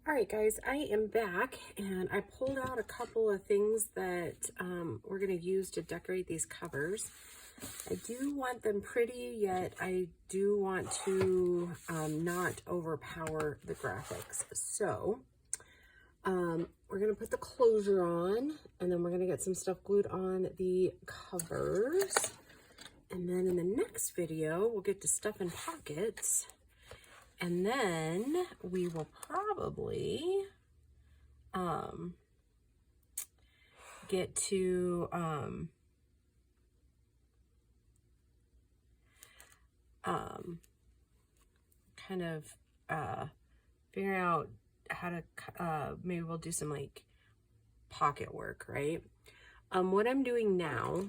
All right, guys, I am back and I pulled out a couple of things that we're going to use to decorate these covers. I do want them pretty, yet I do want to not overpower the graphics. So we're going to put the closure on, and then we're going to get some stuff glued on the covers. And then in the next video, we'll get to stuff in pockets. And then we will probably get to kind of figure out how to maybe we'll do some like pocket work, right? What I'm doing now,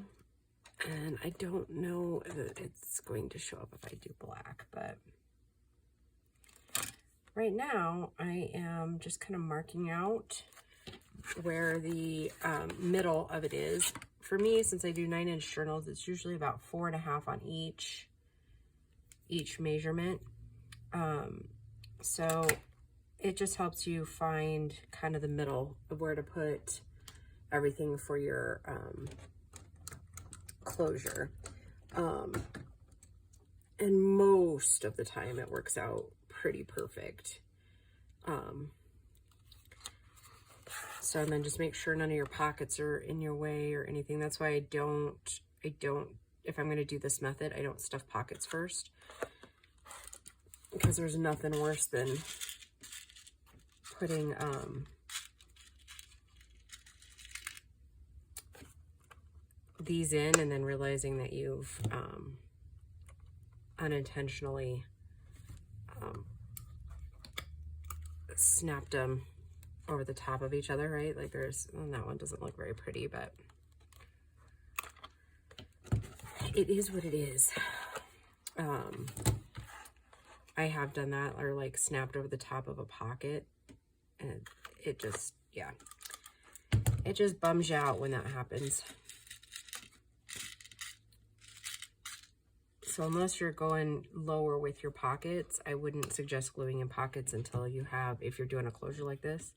and I don't know that it's going to show up if I do black, but right now, I am just kind of marking out where the middle of it is. For me, since I do 9-inch journals, it's usually about 4.5 on each measurement. So it just helps you find kind of the middle of where to put everything for your closure. And most of the time it works out pretty perfect. So and then just make sure none of your pockets are in your way or anything. That's why I don't, if I'm going to do this method, I don't stuff pockets first, because there's nothing worse than putting these in and then realizing that you've unintentionally snapped them over the top of each other, right? Like and that one doesn't look very pretty, but it is what it is. I have done that, or like snapped over the top of a pocket, and it just, yeah, it just bums you out when that happens. So unless you're going lower with your pockets, I wouldn't suggest gluing in pockets until you have, if you're doing a closure like this.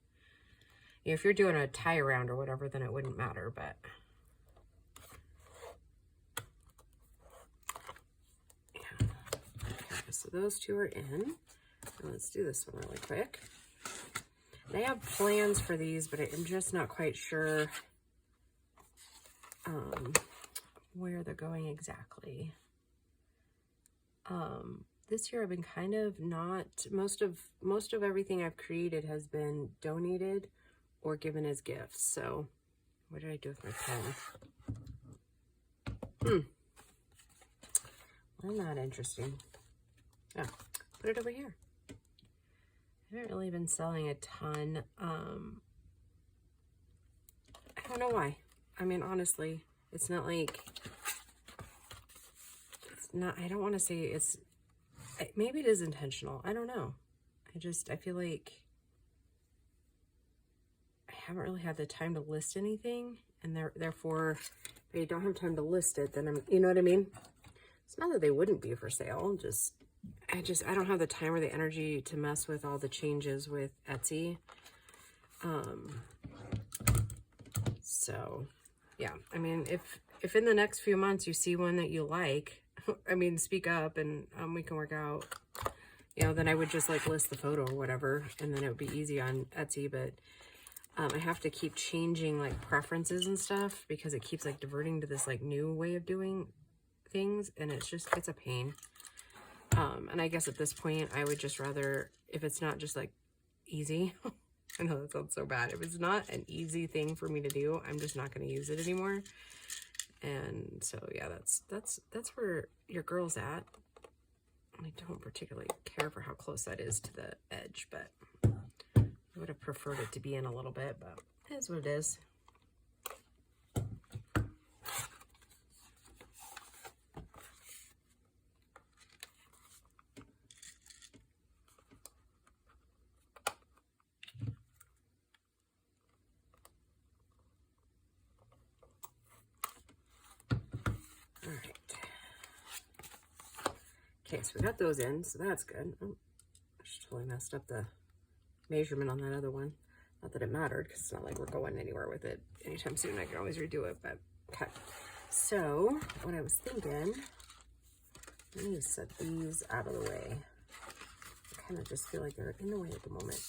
If you're doing a tie around or whatever, then it wouldn't matter, but yeah. Okay, so those two are in. Let's do this one really quick. And I have plans for these, but I'm just not quite sure where they're going exactly. This year I've been kind of not, most of everything I've created has been donated or given as gifts. So what did I do with my pen? Well, not interesting. Oh, put it over here. I haven't really been selling a ton. I don't know why. I mean, honestly, it's not like, I don't want to say it's, maybe it is intentional. I don't know. I feel like I haven't really had the time to list anything, and therefore, if I don't have time to list it, then you know what I mean? It's not that they wouldn't be for sale, I don't have the time or the energy to mess with all the changes with Etsy. So yeah, I mean, if in the next few months you see one that you like, I mean, speak up and we can work out, you know, then I would just like list the photo or whatever, and then it would be easy on Etsy. But I have to keep changing like preferences and stuff because it keeps like diverting to this like new way of doing things, and it's a pain. And I guess at this point I would just rather, if it's not just like easy, I know that sounds so bad, if it's not an easy thing for me to do, I'm just not going to use it anymore. And so yeah, that's where your girl's at. I don't particularly care for how close that is to the edge, but I would have preferred it to be in a little bit, but it is what it is. Okay, so we got those in, so that's good. Oh, I just totally messed up the measurement on that other one. Not that it mattered, because it's not like we're going anywhere with it anytime soon. I can always redo it, but okay. So what I was thinking, let me set these out of the way. I kind of just feel like they're in the way at the moment.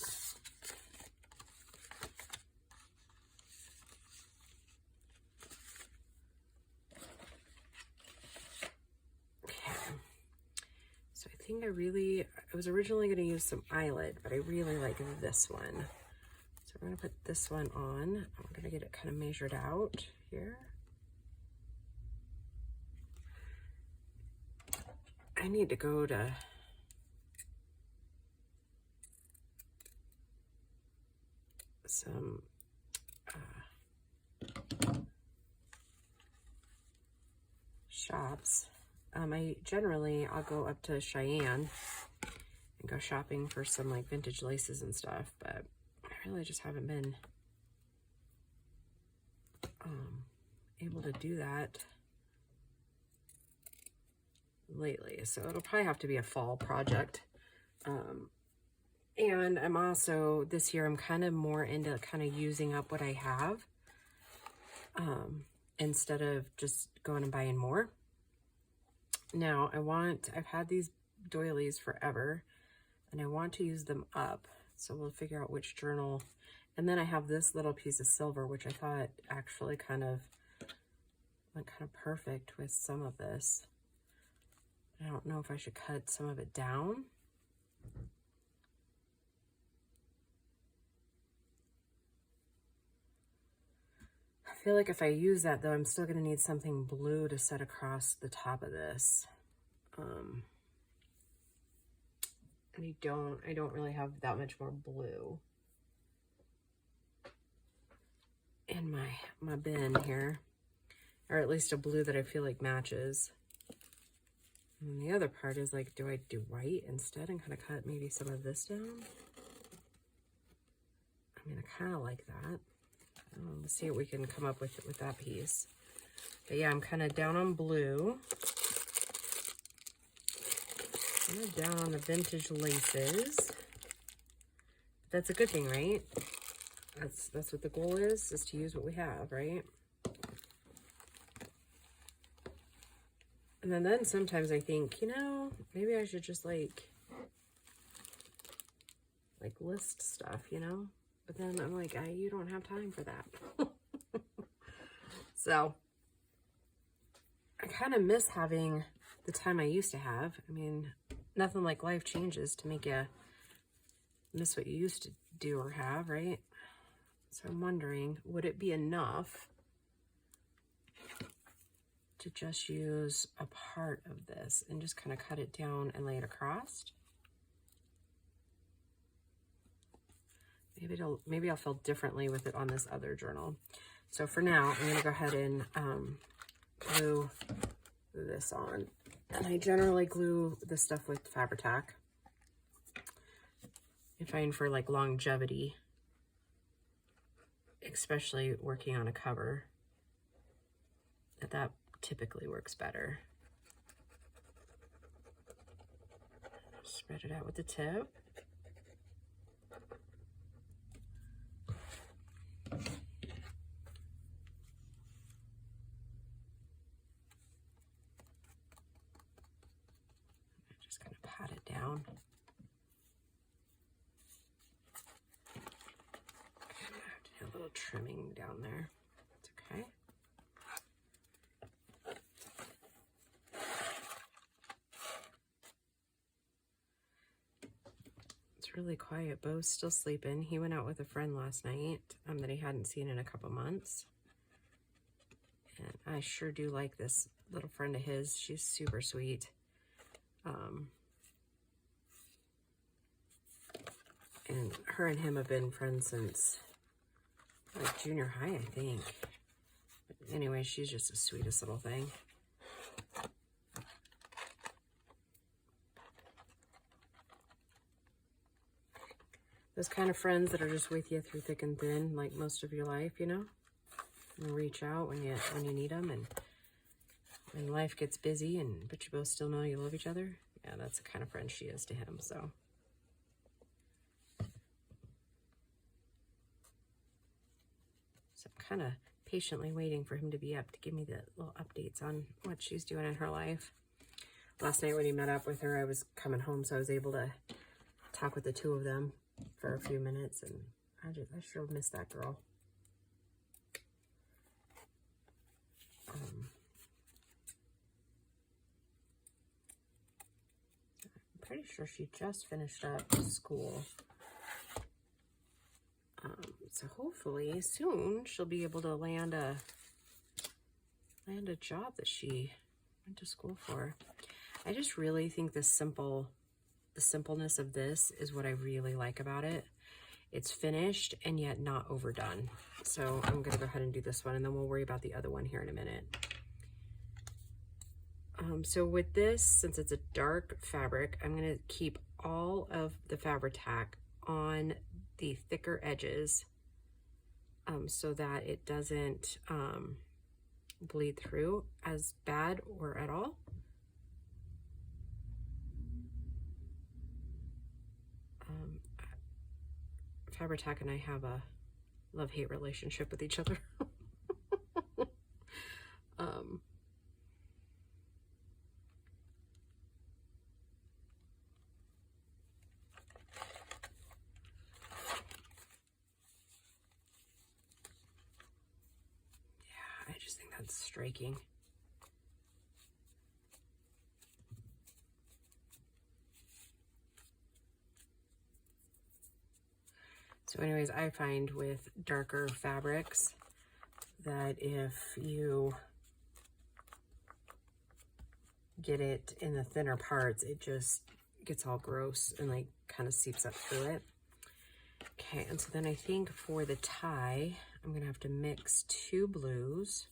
I was originally going to use some eyelet, but I really like this one. So we're going to put this one on. I'm going to get it kind of measured out here. I need to go to some shops. I'll go up to Cheyenne and go shopping for some like vintage laces and stuff, but I really just haven't been able to do that lately. So it'll probably have to be a fall project. And I'm also, this year, I'm kind of more into kind of using up what I have instead of just going and buying more. Now, I've had these doilies forever, and I want to use them up. So we'll figure out which journal. And then I have this little piece of silver, which I thought actually kind of went kind of perfect with some of this. I don't know if I should cut some of it down. I feel like if I use that, though, I'm still going to need something blue to set across the top of this. And I don't really have that much more blue in my bin here, or at least a blue that I feel like matches. And the other part is like, do I do white instead and kind of cut maybe some of this down? I mean, I kind of like that. Let's see what we can come up with that piece. But yeah, I'm kind of down on blue. I'm down on the vintage laces. That's a good thing, right? That's what the goal is to use what we have, right? And then sometimes I think, you know, maybe I should just like list stuff, you know? But then I'm like, you don't have time for that. So I kind of miss having the time I used to have. I mean, nothing like life changes to make you miss what you used to do or have, right? So I'm wondering, would it be enough to just use a part of this and just kind of cut it down and lay it across? Maybe I'll feel differently with it on this other journal. So for now, I'm going to go ahead and glue this on. And I generally glue this stuff with Fabri-Tac. I find for like longevity, especially working on a cover, that typically works better. Spread it out with the tip. Just kind of pat it down. I have to do a little trimming down there. It's okay. It's really quiet. Bo's still sleeping. He went out with a friend last night that he hadn't seen in a couple months. And I sure do like this little friend of his. She's super sweet. And her and him have been friends since like junior high, I think. But anyway, she's just the sweetest little thing. Those kind of friends that are just with you through thick and thin, like most of your life, you know? And reach out when you need them, and when life gets busy, but you both still know you love each other. Yeah, that's the kind of friend she is to him, so. kind of patiently waiting for him to be up to give me the little updates on what she's doing in her life. Last night when he met up with her, I was coming home, so I was able to talk with the two of them for a few minutes, and I sure miss that girl. I'm pretty sure she just finished up school. So hopefully soon she'll be able to land a job that she went to school for. I just really think the simpleness of this is what I really like about it. It's finished and yet not overdone. So I'm gonna go ahead and do this one, and then we'll worry about the other one here in a minute. So with this, since it's a dark fabric, I'm gonna keep all of the Fabri-Tac on the thicker edges so that it doesn't bleed through as bad or at all. Fabri-Tac and I have a love-hate relationship with each other. I just think that's striking. So anyways, I find with darker fabrics that if you get it in the thinner parts, it just gets all gross and like kind of seeps up through it. Okay, and so then I think for the tie, I'm gonna have to mix two blues.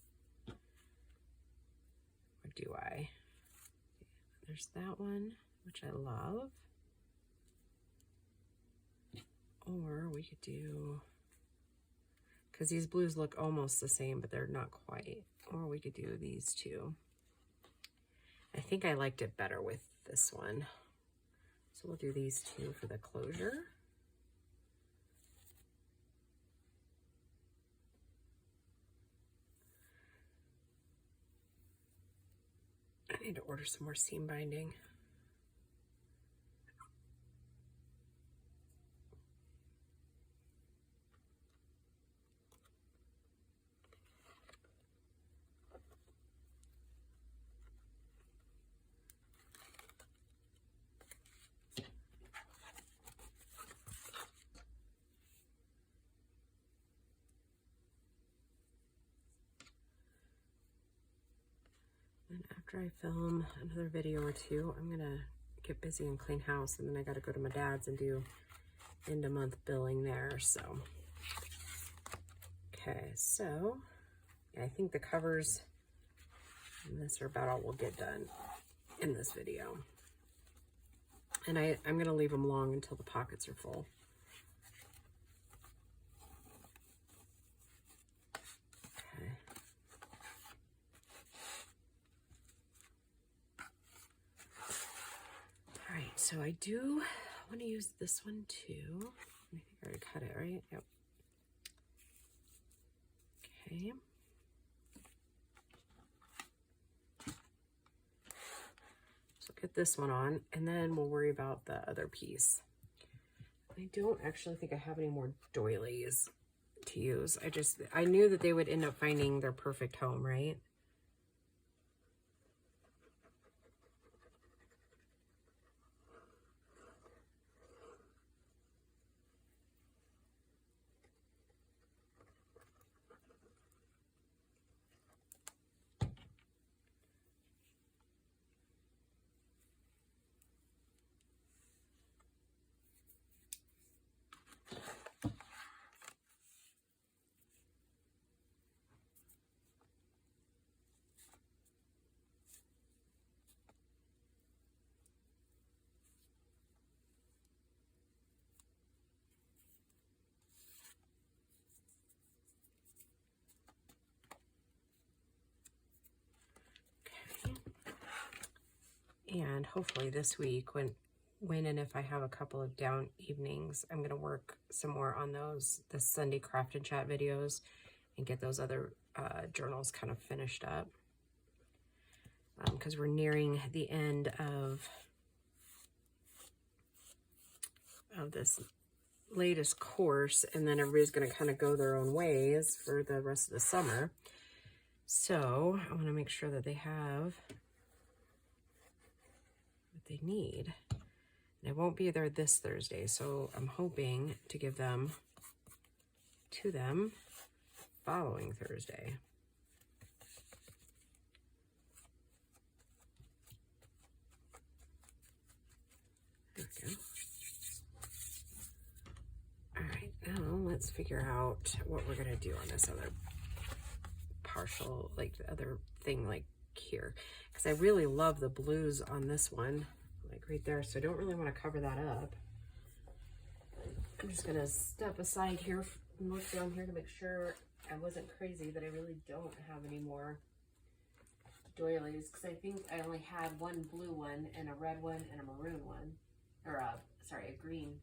Or do I? There's that one, which I love. Or we could do, because these blues look almost the same, but they're not quite. Or we could do these two. I think I liked it better with this one. So we'll do these two for the closure. I need to order some more seam binding. And after I film another video or two, I'm gonna get busy and clean house, and then I gotta go to my dad's and do end of month billing there. So okay, so yeah, I think the covers in this are about all we'll get done in this video. And I'm gonna leave them long until the pockets are full. Okay. All right, so I do want to use this one too. I think I already cut it, right? Yep. Okay. So get this one on, and then we'll worry about the other piece. I don't actually think I have any more doilies to use. I knew that they would end up finding their perfect home, right? And hopefully this week, when and if I have a couple of down evenings, I'm going to work some more on the Sunday craft and chat videos and get those other journals kind of finished up. Because we're nearing the end of this latest course, and then everybody's going to kind of go their own ways for the rest of the summer. So I want to make sure that they have what they need. And I won't be there this Thursday, so I'm hoping to give them to them following Thursday. There we go. All right, now let's figure out what we're gonna do on this other partial, like the other thing, like here, because I really love the blues on this one, like right there. So I don't really want to cover that up. I'm just gonna step aside here and look down here to make sure I wasn't crazy that I really don't have any more doilies, because I think I only had one blue one and a red one and a maroon one, or sorry, a green.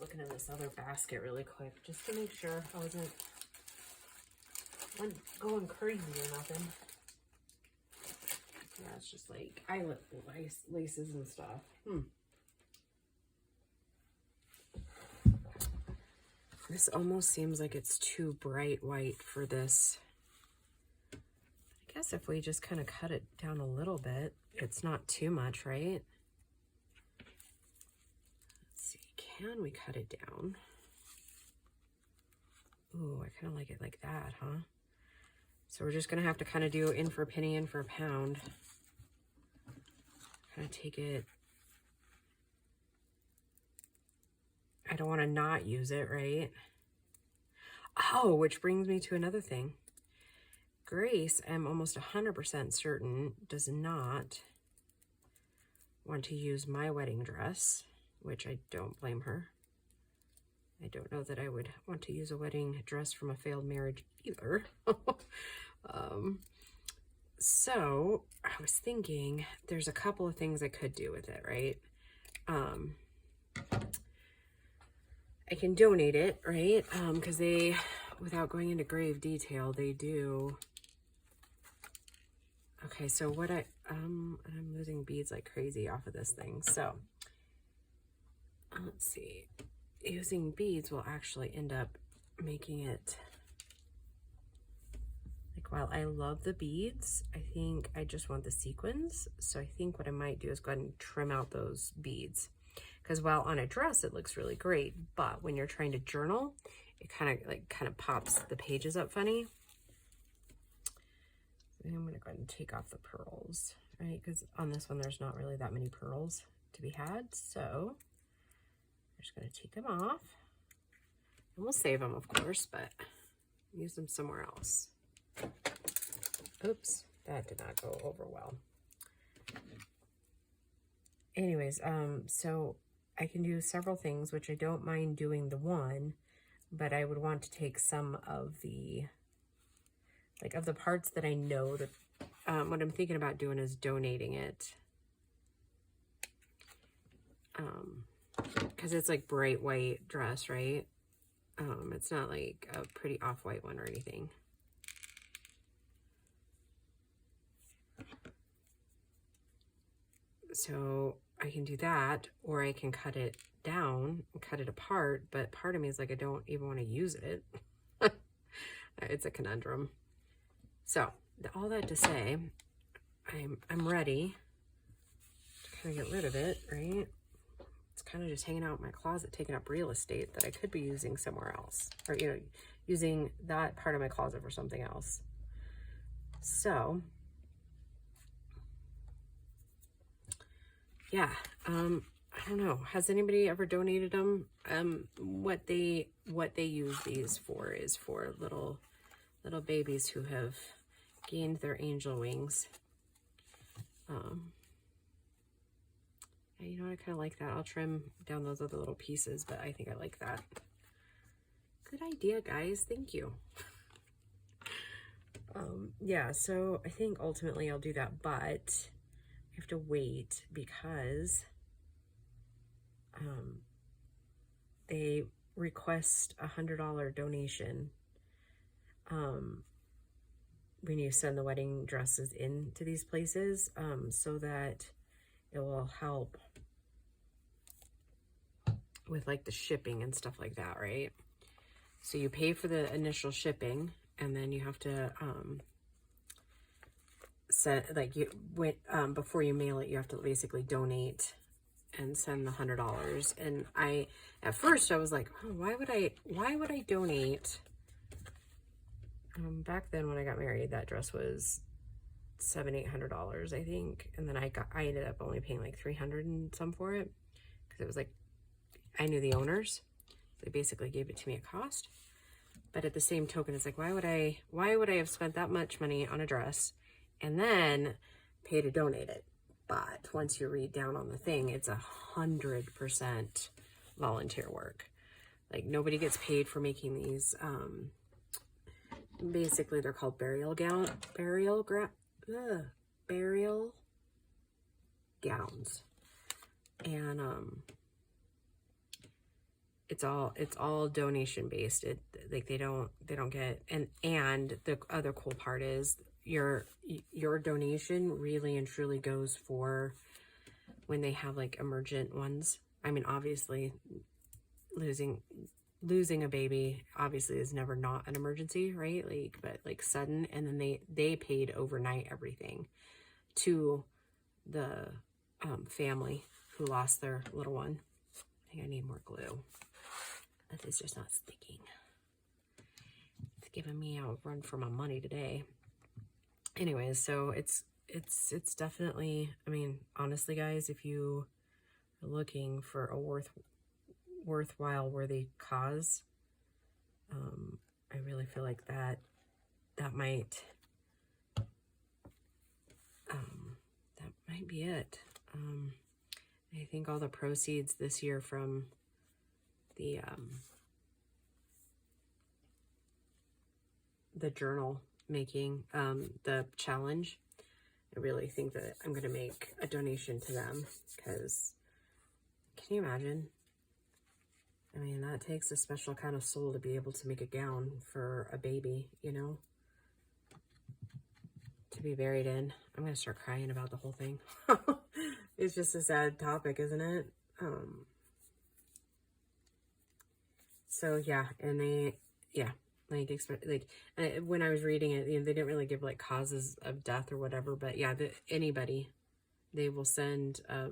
Looking at this other basket really quick just to make sure I wasn't going crazy or nothing. Yeah, it's just like eyelet laces and stuff. This almost seems like it's too bright white for this. I guess if we just kind of cut it down a little bit, it's not too much, right? Can we cut it down? Ooh, I kind of like it like that, huh? So we're just gonna have to kind of do in for a penny, in for a pound. Kind of take it. I don't want to not use it, right? Oh, which brings me to another thing. Grace, I'm almost 100% certain, does not want to use my wedding dress, which I don't blame her. I don't know that I would want to use a wedding dress from a failed marriage either. So I was thinking there's a couple of things I could do with it, right? I can donate it, right? Because they, without going into grave detail, they do. Okay, so what I'm losing beads like crazy off of this thing. So let's see, using beads will actually end up making it, like, while I love the beads, I think I just want the sequins. So I think what I might do is go ahead and trim out those beads, because while on a dress it looks really great, but when you're trying to journal, it kind of pops the pages up funny. So I'm gonna go ahead and take off the pearls, right? Because on this one there's not really that many pearls to be had, so just going to take them off, and we'll save them, of course, but use them somewhere else. Oops, that did not go over well. Anyways, so I can do several things, which I don't mind doing the one, but I would want to take some of the, like, of the parts that I know that, what I'm thinking about doing is donating it. Because it's like bright white dress, right? It's not like a pretty off-white one or anything. So I can do that, or I can cut it down and cut it apart, but part of me is like, I don't even want to use it. It's a conundrum. So all that to say, I'm ready to kind of get rid of it, right? It's kind of just hanging out in my closet, taking up real estate that I could be using somewhere else, or, you know, using that part of my closet for something else. So yeah, I don't know. Has anybody ever donated them? What they use these for is for little babies who have gained their angel wings. You know I kind of like that. I'll trim down those other little pieces, but I think I like that. Good idea, guys. Thank you. Yeah, so I think ultimately I'll do that, but I have to wait because they request $100 donation when you send the wedding dresses into these places, so that it will help with like the shipping and stuff like that, right? So you pay for the initial shipping, and then you have to before you mail it, you have to basically donate and send the $100. And at first I was like, oh, why would I donate? Back then when I got married, that dress was $700-800, I think, and then I ended up only paying like $300 and some for it, because it was like, I knew the owners. They basically gave it to me at cost. But at the same token, it's like, why would I have spent that much money on a dress and then pay to donate it? But once you read down on the thing, it's 100% volunteer work. Like, nobody gets paid for making these. Basically, they're called burial gowns. And it's all donation based. Like they don't get, and the other cool part is your donation really and truly goes for when they have like emergent ones. I mean, obviously losing a baby obviously is never not an emergency, right? Like, but like sudden, and then they paid overnight everything to the family who lost their little one. I think I need more glue. That is just not sticking. It's giving me a run for my money today. Anyways, so it's definitely, I mean, honestly guys, if you are looking for a worthwhile worthy cause, I really feel like that might be it. I think all the proceeds this year from the journal making, the challenge, I really think that I'm going to make a donation to them, because can you imagine? I mean, that takes a special kind of soul to be able to make a gown for a baby, you know, to be buried in. I'm going to start crying about the whole thing. It's just a sad topic, isn't it? So yeah, and when I was reading it, you know, they didn't really give like causes of death or whatever, but yeah, anybody, they will send a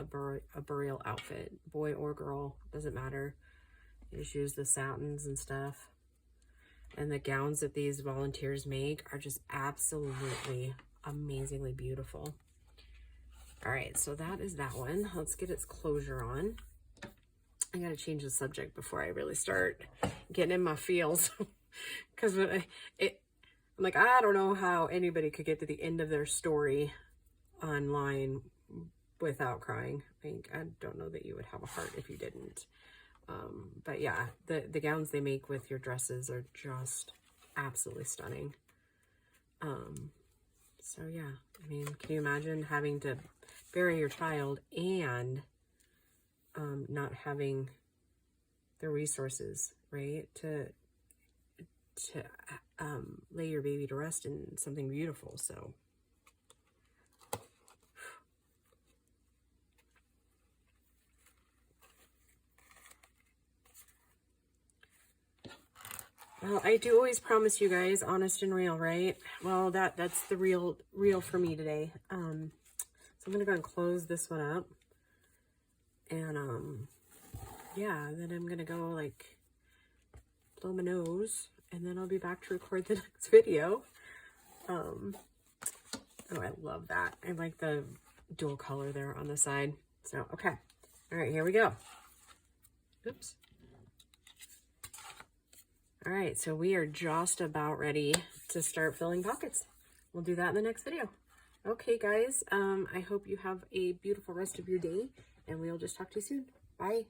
burial outfit, boy or girl, doesn't matter. You just use the satins and stuff. And the gowns that these volunteers make are just absolutely amazingly beautiful. All right, so that is that one. Let's get its closure on. I gotta change the subject before I really start getting in my feels. Because I'm like, I don't know how anybody could get to the end of their story online without crying. I don't know that you would have a heart if you didn't. But yeah, the gowns they make with your dresses are just absolutely stunning. So yeah, I mean, can you imagine having to bury your child and not having the resources, right, to lay your baby to rest in something beautiful? So well, I do always promise you guys honest and real, right? Well, that's the real for me today. So I'm gonna go and close this one up, and yeah, then I'm gonna go like blow my nose, and then I'll be back to record the next video. Oh, I love that. I like the dual color there on the side. So okay, all right, here we go. Oops. All right, so we are just about ready to start filling pockets. We'll do that in the next video. Okay, guys, I hope you have a beautiful rest of your day, and we'll just talk to you soon. Bye.